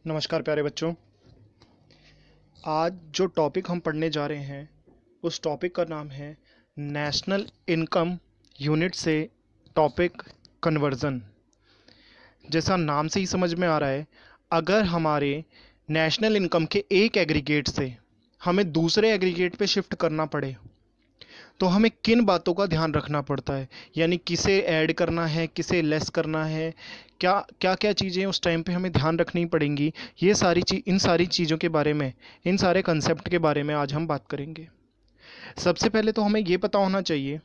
नमस्कार प्यारे बच्चों। आज जो टॉपिक हम पढ़ने जा रहे हैं उस टॉपिक का नाम है नेशनल इनकम यूनिट से टॉपिक कन्वर्जन। जैसा नाम से ही समझ में आ रहा है, अगर हमारे नेशनल इनकम के एक एग्रीगेट से हमें दूसरे एग्रीगेट पे शिफ्ट करना पड़े तो हमें किन बातों का ध्यान रखना पड़ता है, यानी किसे ऐड करना है, किसे लेस करना है, क्या क्या क्या चीज़ें उस टाइम पे हमें ध्यान रखनी पड़ेंगी। ये सारी चीज़, इन सारी चीज़ों के बारे में, इन सारे कंसेप्ट के बारे में आज हम बात करेंगे। सबसे पहले तो हमें ये पता होना चाहिए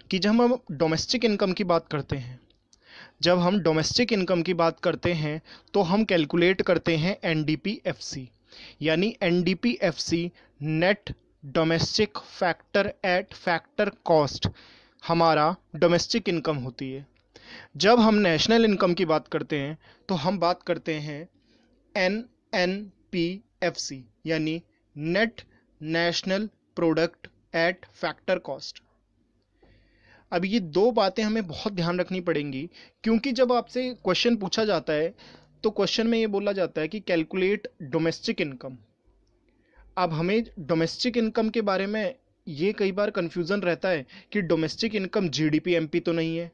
कि जब हम डोमेस्टिक इनकम की बात करते हैं, जब हम डोमेस्टिक इनकम की बात करते हैं तो हम कैलकुलेट करते हैं एनडीपीएफसी, यानी NDPFC net domestic factor at factor cost हमारा डोमेस्टिक इनकम होती है। जब हम नेशनल इनकम की बात करते हैं तो हम बात करते हैं N N P F C, यानी net national product at factor cost. अब ये दो बातें हमें बहुत ध्यान रखनी पड़ेंगी, क्योंकि जब आपसे क्वेश्चन पूछा जाता है तो क्वेश्चन में ये बोला जाता है कि कैलकुलेट डोमेस्टिक इनकम। अब हमें डोमेस्टिक इनकम के बारे में ये कई बार कन्फ्यूज़न रहता है कि डोमेस्टिक इनकम जीडीपी एमपी तो नहीं है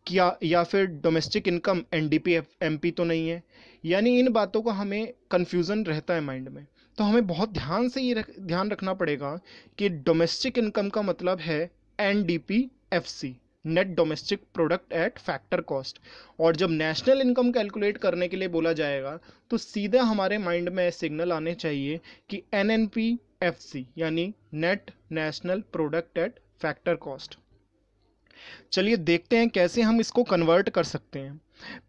क्या, या फिर डोमेस्टिक इनकम एनडीपी एमपी तो नहीं है। यानी इन बातों का हमें कन्फ्यूज़न रहता है माइंड में। तो हमें बहुत ध्यान से ये ध्यान रखना पड़ेगा कि डोमेस्टिक इनकम का मतलब है NDPFC, net domestic product at factor cost. और जब नेशनल इनकम कैलकुलेट करने के लिए बोला जाएगा तो सीधा हमारे माइंड में सिग्नल आने चाहिए कि एनएनपीएफसी, यानी net national product at factor cost. चलिए देखते हैं कैसे हम इसको कन्वर्ट कर सकते हैं।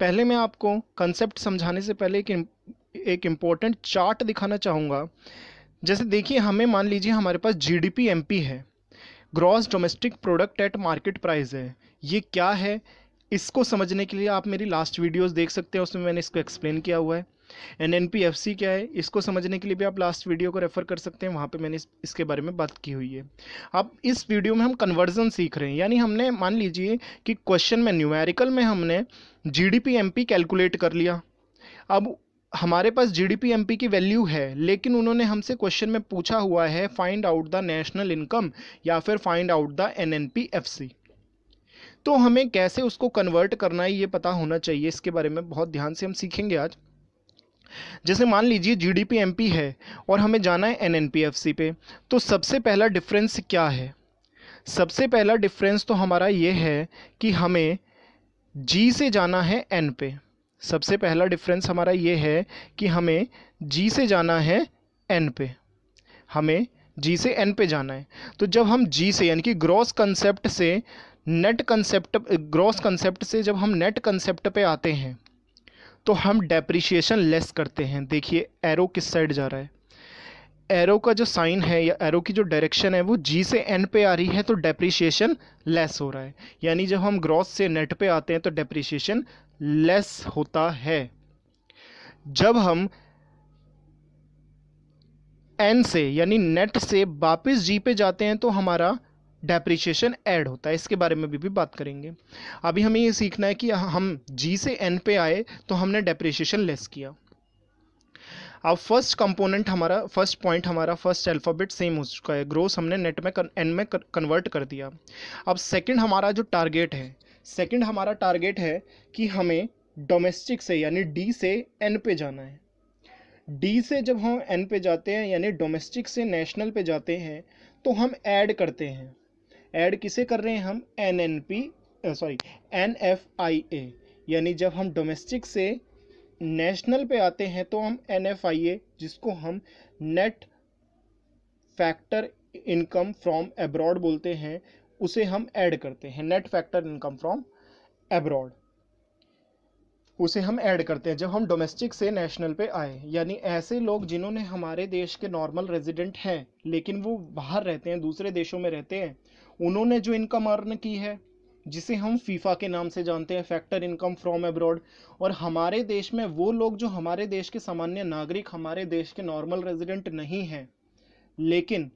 पहले मैं आपको कंसेप्ट समझाने से पहले एक इम्पोर्टेंट चार्ट दिखाना चाहूँगा। जैसे देखिए, हमें मान लीजिए हमारे पास जीडीपी एमपी है, gross domestic product eight market price है। ये क्या है, इसको समझने के लिए आप मेरी लास्ट वीडियोस देख सकते हैं, उसमें मैंने इसको एक्सप्लेन किया हुआ है। एनएनपीएफसी क्या है, इसको समझने के लिए भी आप लास्ट वीडियो को रेफर कर सकते हैं, वहाँ पे मैंने इसके बारे में बात की हुई है। अब इस वीडियो में हम कन्वर्जन सीख रहे हैं, यानी हमने मान लीजिए कि क्वेश्चन में न्यूमेरिकल में हमने जीडीपी एमपी कैलकुलेट कर लिया। अब हमारे पास जीडीपी एमपी की वैल्यू है, लेकिन उन्होंने हमसे क्वेश्चन में पूछा हुआ है find out the national income या फिर फाइंड आउट द एनएनपीएफसी। तो हमें कैसे उसको कन्वर्ट करना है ये पता होना चाहिए। इसके बारे में बहुत ध्यान से हम सीखेंगे आज। जैसे मान लीजिए जीडीपी एमपी है और हमें जाना है एनएनपीएफसी पे, तो सबसे पहला डिफरेंस क्या है? सबसे पहला डिफरेंस तो हमारा ये है कि हमें जी से जाना है एन पे। सबसे पहला डिफरेंस हमारा ये है कि हमें जी से जाना है एन पे, हमें जी से एन पे जाना है। तो जब हम जी से, यानी कि ग्रॉस कंसेप्ट से नेट कंसेप्ट, ग्रॉस कंसेप्ट से जब हम नेट कंसेप्ट पे आते हैं तो हम डेप्रिसिएशन लेस करते हैं। देखिए एरो किस साइड जा रहा है, एरो का जो साइन है या एरो की जो डायरेक्शन है वो जी से एन पे आ रही है, तो डेप्रिसिएशन लेस हो रहा है। यानी जब हम ग्रॉस से नेट पे आते हैं तो डेप्रिसिएशन लेस होता है। जब हम एन से, यानी नेट से वापस जी पे जाते हैं तो हमारा डेप्रिसिएशन ऐड होता है। इसके बारे में भी बात करेंगे। अभी हमें ये सीखना है कि हम जी से एन पे आए तो हमने डेप्रिसिएशन लेस किया। अब फर्स्ट कंपोनेंट हमारा, फर्स्ट पॉइंट हमारा, फर्स्ट अल्फ़ाबेट सेम हो चुका है, ग्रोस हमने नेट में एन में कन्वर्ट कर दिया। अब सेकंड हमारा जो टारगेट है, सेकंड हमारा टारगेट है कि हमें डोमेस्टिक से, यानी डी से एन पे जाना है। डी से जब हम एन पे जाते हैं, यानी डोमेस्टिक से नेशनल पे जाते हैं, तो हम ऐड करते हैं। ऐड किसे कर रहे हैं हम? N N P, sorry, N F I A. यानी जब हम डोमेस्टिक से नेशनल पे आते हैं तो हम एन एफ आई ए, जिसको हम net factor income from abroad बोलते हैं, उसे हम ऐड करते हैं। Net factor income from abroad, उसे हम ऐड करते हैं जब हम डोमेस्टिक से नेशनल पे आए। यानी ऐसे लोग जिन्होंने हमारे देश के नॉर्मल रेजिडेंट हैं लेकिन वो बाहर रहते हैं, दूसरे देशों में रहते हैं, उन्होंने जो इनकम अर्न की है, जिसे हम फीफा के नाम से जानते हैं, फैक्टर इनकम फ्रॉम अब्रॉड। और हमारे देश में वो लोग जो हमारे देश के सामान्य नागरिक, हमारे देश के नॉर्मल रेजिडेंट नहीं हैं, लेकिन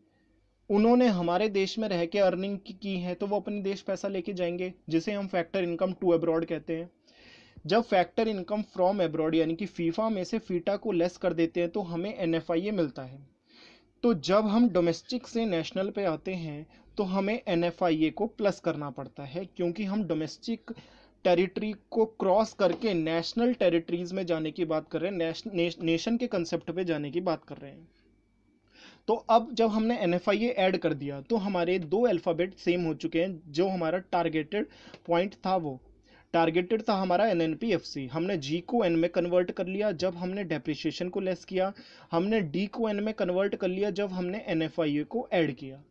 उन्होंने हमारे देश में रह के अर्निंग की है, तो वो अपने देश पैसा लेके जाएंगे, जिसे हम फैक्टर इनकम टू अब्रॉड कहते हैं। जब फैक्टर इनकम फ्रॉम एब्रॉड यानी कि फीफा में से फीटा को लेस कर देते हैं तो हमें एनएफआईए मिलता है। तो जब हम डोमेस्टिक से नेशनल पे आते हैं तो हमें एनएफआईए को प्लस करना पड़ता है, क्योंकि हम डोमेस्टिक टेरिटरी को क्रॉस करके नेशनल टेरिटरीज में जाने की बात कर रहे हैं, नेशन के कंसेप्ट पे जाने की बात कर रहे हैं। तो अब जब हमने एनएफआईए ऐड कर दिया तो हमारे दो अल्फ़ाबेट सेम हो चुके हैं। जो हमारा टारगेटेड पॉइंट था, वो टारगेटेड था हमारा एनएनपीएफसी, हमने जी को एन में कन्वर्ट कर लिया जब हमने डेप्रिसिएशन को लेस किया, हमने डी को एन में कन्वर्ट कर लिया जब हमने एनएफआईए को ऐड किया।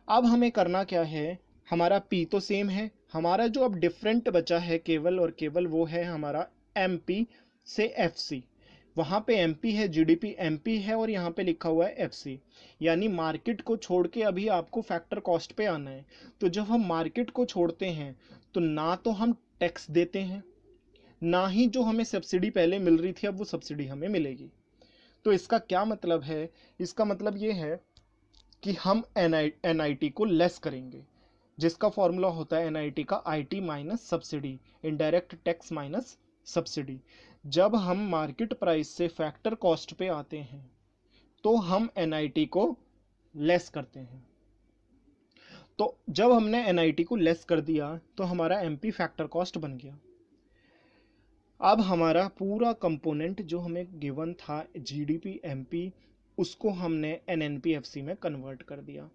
अब हमें करना क्या है, हमारा पी तो सेम है, हमारा जो अब डिफरेंट बचा है केवल और केवल वो है हमारा एमपी से एफसी। वहाँ पे एमपी है, जीडीपी एमपी है और यहाँ पे लिखा हुआ है एफसी, यानी मार्केट को छोड़ के अभी आपको फैक्टर कॉस्ट पे आना है। तो जब हम मार्केट को छोड़ते हैं तो ना तो हम टैक्स देते हैं, ना ही जो हमें सब्सिडी पहले मिल रही थी अब वो सब्सिडी हमें मिलेगी। तो इसका क्या मतलब है, इसका मतलब ये है कि हम एनआईटी को लेस करेंगे, जिसका फॉर्मूला होता है एनआईटी का IT minus subsidy, indirect tax minus subsidy. जब हम मार्केट प्राइस से फैक्टर कॉस्ट पे आते हैं तो हम एनआईटी को लेस करते हैं। तो जब हमने एनआईटी को लेस कर दिया तो हमारा एमपी फैक्टर कॉस्ट बन गया। अब हमारा पूरा कंपोनेंट जो हमें गिवन था जीडीपी एमपी, उसको हमने एनएनपीएफसी में कन्वर्ट कर दिया।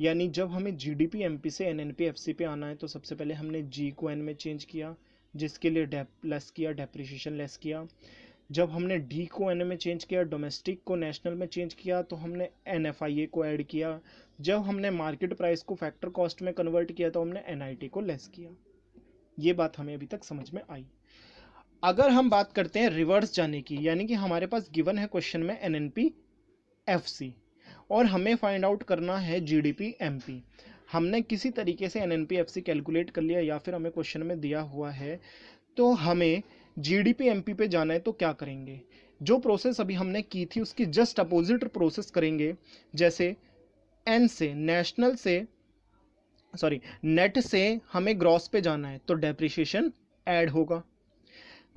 यानी जब हमें जीडीपी एमपी से एनएनपीएफसी पे आना है तो सबसे पहले हमने जी को एन में चेंज किया, जिसके लिए लेस किया, डेप्रिसिएशन लेस किया। जब हमने डी को एन में चेंज किया, डोमेस्टिक को नेशनल में चेंज किया, तो हमने एनएफआईए को ऐड किया। जब हमने मार्केट प्राइस को फैक्टर कॉस्ट में कन्वर्ट किया तो हमने एनआईटी को लेस किया। ये बात हमें अभी तक समझ में आई। अगर हम बात करते हैं रिवर्स जाने की, यानी कि हमारे पास गिवन है क्वेश्चन में एनएनपी एफसी और हमें फाइंड आउट करना है जीडीपी एमपी। हमने किसी तरीके से एनएनपी एफसी कैलकुलेट कर लिया या फिर हमें क्वेश्चन में दिया हुआ है, तो हमें जीडीपी एमपी पे जाना है तो क्या करेंगे, जो प्रोसेस अभी हमने की थी उसकी जस्ट अपोजिट प्रोसेस करेंगे। जैसे एन से नेशनल से नेट से हमें ग्रॉस पे जाना है तो डेप्रिसिएशन ऐड होगा,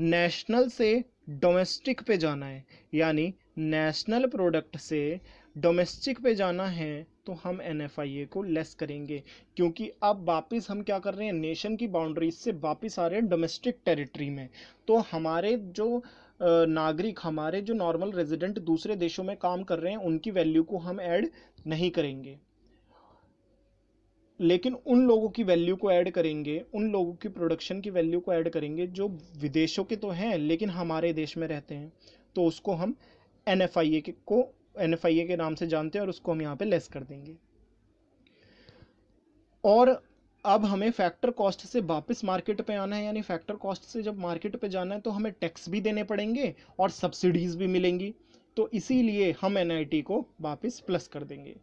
नेशनल से डोमेस्टिक पे जाना है यानी नेशनल प्रोडक्ट से डोमेस्टिक पे जाना है तो हम एनएफआईए को लेस करेंगे, क्योंकि अब वापस हम क्या कर रहे हैं, नेशन की बाउंड्रीज से वापस आ रहे हैं डोमेस्टिक टेरिटरी में। तो हमारे जो नागरिक, हमारे जो नॉर्मल रेजिडेंट दूसरे देशों में काम कर रहे हैं उनकी वैल्यू को हम ऐड नहीं करेंगे, लेकिन उन लोगों की वैल्यू को ऐड करेंगे, उन लोगों की प्रोडक्शन की वैल्यू को ऐड करेंगे जो विदेशों के तो हैं लेकिन हमारे देश में रहते हैं। तो उसको हम एनएफआईए के नाम से जानते हैं और उसको हम यहाँ पे लेस कर देंगे। और अब हमें फैक्टर कॉस्ट से वापस मार्केट पे आना है, यानी फैक्टर कॉस्ट से जब मार्केट पे जाना है तो हमें टैक्स भी देने पड़ेंगे और सब्सिडीज भी मिलेंगी। तो इसीलिए हम एनआईटी को वापस प्लस कर देंगे।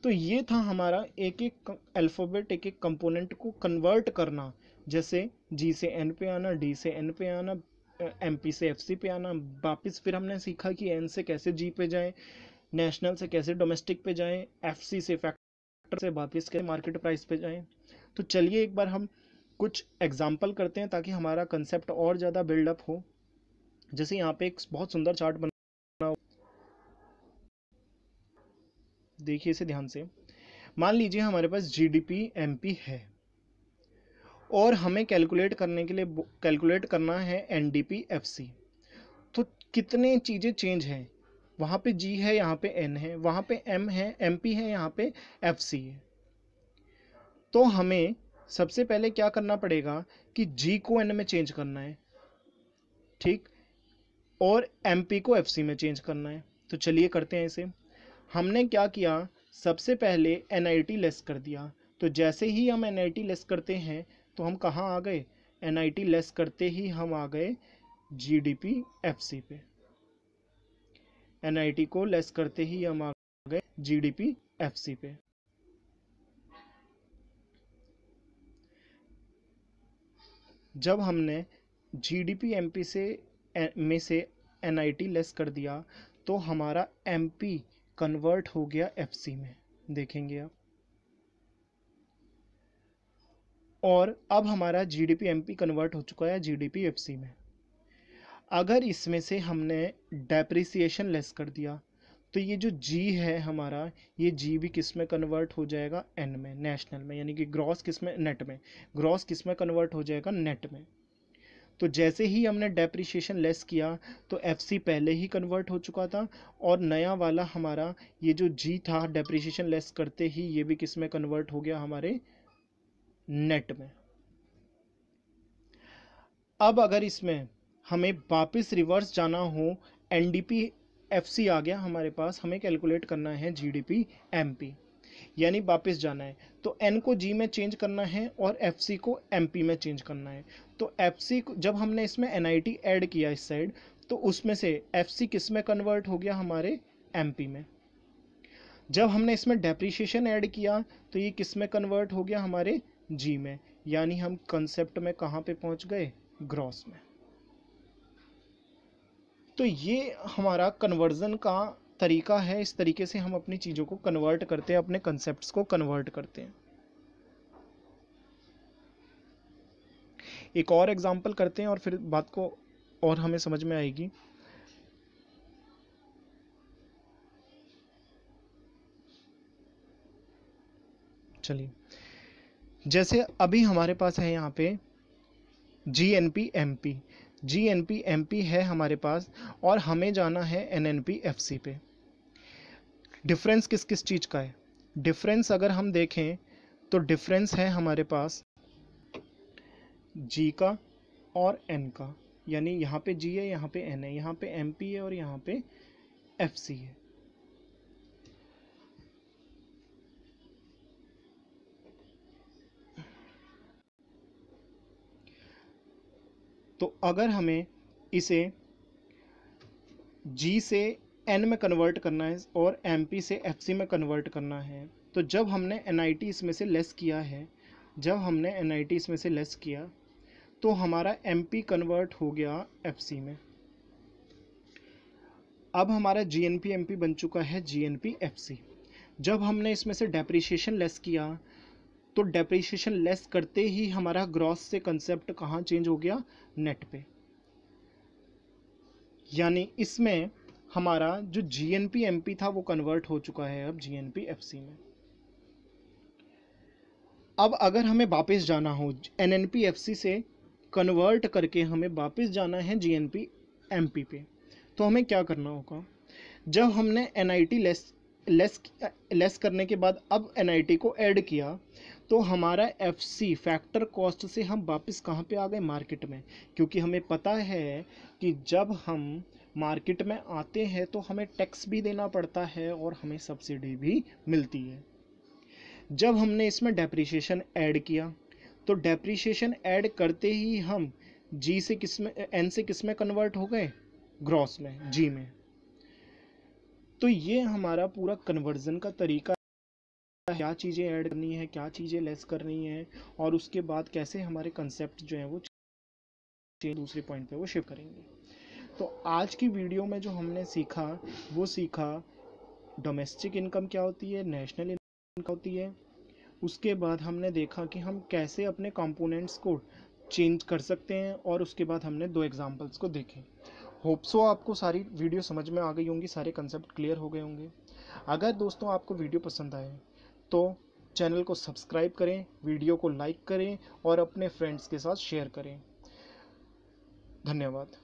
तो ये था हमारा एक एक अल्फ़ाबेट, एक एक कंपोनेंट को कन्वर्ट करना, जैसे जी से एन पे आना, डी से एन पे आना, एमपी से एफसी पे आना। वापस फिर हमने सीखा कि एन से कैसे जी पे जाएं, नेशनल से कैसे डोमेस्टिक पे जाएं, एफसी से फैक्टर से वापस कैसे मार्केट प्राइस पे जाएं। तो चलिए एक बार हम कुछ एग्जाम्पल करते हैं ताकि हमारा कंसेप्ट और ज़्यादा बिल्डअप हो। जैसे यहाँ पे एक बहुत सुंदर चार्ट बना, देखिए इसे ध्यान से। मान लीजिए हमारे पास जीडीपी एमपी है और हमें कैलकुलेट करने के लिए कैलकुलेट करना है एनडीपी एफसी। तो कितने चीज़ें चेंज हैं, वहाँ पे जी है, यहाँ पे एन है, वहाँ पे एम है, एमपी है, यहाँ पे एफसी है। तो हमें सबसे पहले क्या करना पड़ेगा कि जी को एन में चेंज करना है, ठीक, और एमपी को एफसी में चेंज करना है। तो चलिए करते हैं इसे। हमने क्या किया, सबसे पहले एनआईटी लेस कर दिया। तो जैसे ही हम एनआईटी लेस करते हैं तो हम कहाँ आ गए, एनआईटी लेस करते ही हम आ गए जीडीपी एफसी पे। एनआईटी को लेस करते ही हम आ गए जीडीपी एफसी पे। जब हमने जीडीपी एमपी से एनआईटी लेस कर दिया तो हमारा एमपी कन्वर्ट हो गया एफसी में, देखेंगे आप। और अब हमारा जीडीपी एमपी कन्वर्ट हो चुका है जीडीपी एफसी में। अगर इसमें से हमने डेप्रिसिएशन लेस कर दिया तो ये जो जी है हमारा, ये जी भी किस में कन्वर्ट हो जाएगा, एन में, नेशनल में, यानी कि ग्रॉस किस में, नेट में। ग्रॉस किस में कन्वर्ट हो जाएगा, नेट में। तो जैसे ही हमने डेप्रिसिएशन लेस किया तो एफसी पहले ही कन्वर्ट हो चुका था, और नया वाला हमारा ये जो जी था डेप्रिसिएशन लेस करते ही ये भी किस में कन्वर्ट हो गया, हमारे नेट में। अब अगर इसमें हमें वापस रिवर्स जाना हो, एनडीपी एफसी आ गया हमारे पास, हमें कैलकुलेट करना है जीडीपी एमपी, यानी वापस जाना है। तो एन को जी में चेंज करना है और एफसी को एमपी में चेंज करना है। तो एफसी जब हमने इसमें एनआईटी ऐड किया इस साइड, तो उसमें से एफसी किस में कन्वर्ट हो गया, हमारे एमपी में। जब हमने इसमें डेप्रिसिएशन ऐड किया तो ये किस में कन्वर्ट हो गया, हमारे जी में। यानी हम कंसेप्ट में कहाँ पे पहुंच गए, ग्रॉस में। तो ये हमारा कन्वर्जन का तरीका है। इस तरीके से हम अपनी चीज़ों को कन्वर्ट करते हैं, अपने कंसेप्ट्स को कन्वर्ट करते हैं। एक और एग्जांपल करते हैं और फिर बात को और हमें समझ में आएगी। चलिए, जैसे अभी हमारे पास है यहाँ पे जीएनपी एमपी। जीएनपी एमपी है हमारे पास और हमें जाना है एनएनपी एफसी पे। डिफरेंस किस किस चीज़ का है, डिफरेंस अगर हम देखें तो डिफरेंस है हमारे पास जी का और एन का, यानी यहाँ पे जी है, यहाँ पे एन है, यहाँ पे एमपी है और यहाँ पे एफसी है। तो अगर हमें इसे जी से एन में कन्वर्ट करना है और एमपी से एफसी में कन्वर्ट करना है, तो जब हमने एनआईटी इसमें से लेस किया है, जब हमने एनआईटी इसमें से लेस किया तो हमारा एमपी कन्वर्ट हो गया एफसी में। अब हमारा जीएनपी एमपी बन चुका है जीएनपी एफसी। जब हमने इसमें से डेप्रिसिएशन लेस किया तो डेप्रिसिएशन लेस करते ही हमारा ग्रॉस से कंसेप्ट कहाँ चेंज हो गया, नेट पे। यानी इसमें हमारा जो जीएनपी एमपी था वो कन्वर्ट हो चुका है अब जीएनपी एफसी में। अब अगर हमें वापस जाना हो, एनएनपी एफसी से कन्वर्ट करके हमें वापस जाना है जीएनपी एमपी पे, तो हमें क्या करना होगा। जब हमने एनआईटी लेस करने के बाद अब एनआईटी को ऐड किया तो हमारा एफसी फैक्टर कॉस्ट से हम वापस कहाँ पे आ गए, मार्केट में। क्योंकि हमें पता है कि जब हम मार्केट में आते हैं तो हमें टैक्स भी देना पड़ता है और हमें सब्सिडी भी मिलती है। जब हमने इसमें डेप्रिसिएशन ऐड किया तो डेप्रिसिएशन ऐड करते ही हम जी से किस में, एन से किस में कन्वर्ट हो गए, ग्रॉस में, जी में। तो ये हमारा पूरा कन्वर्जन का तरीका है, क्या चीज़ें ऐड करनी है, क्या चीज़ें लेस करनी है, और उसके बाद कैसे हमारे कंसेप्ट जो है वो दूसरे पॉइंट पे वो शिफ्ट करेंगे। तो आज की वीडियो में जो हमने सीखा वो सीखा डोमेस्टिक इनकम क्या होती है, नेशनल इनकम क्या होती है। उसके बाद हमने देखा कि हम कैसे अपने कंपोनेंट्स को चेंज कर सकते हैं, और उसके बाद हमने दो एग्जांपल्स को देखे। होप सो आपको सारी वीडियो समझ में आ गई होंगी, सारे कंसेप्ट क्लियर हो गए होंगे। अगर दोस्तों आपको वीडियो पसंद आए तो चैनल को सब्सक्राइब करें, वीडियो को लाइक करें और अपने फ्रेंड्स के साथ शेयर करें। धन्यवाद।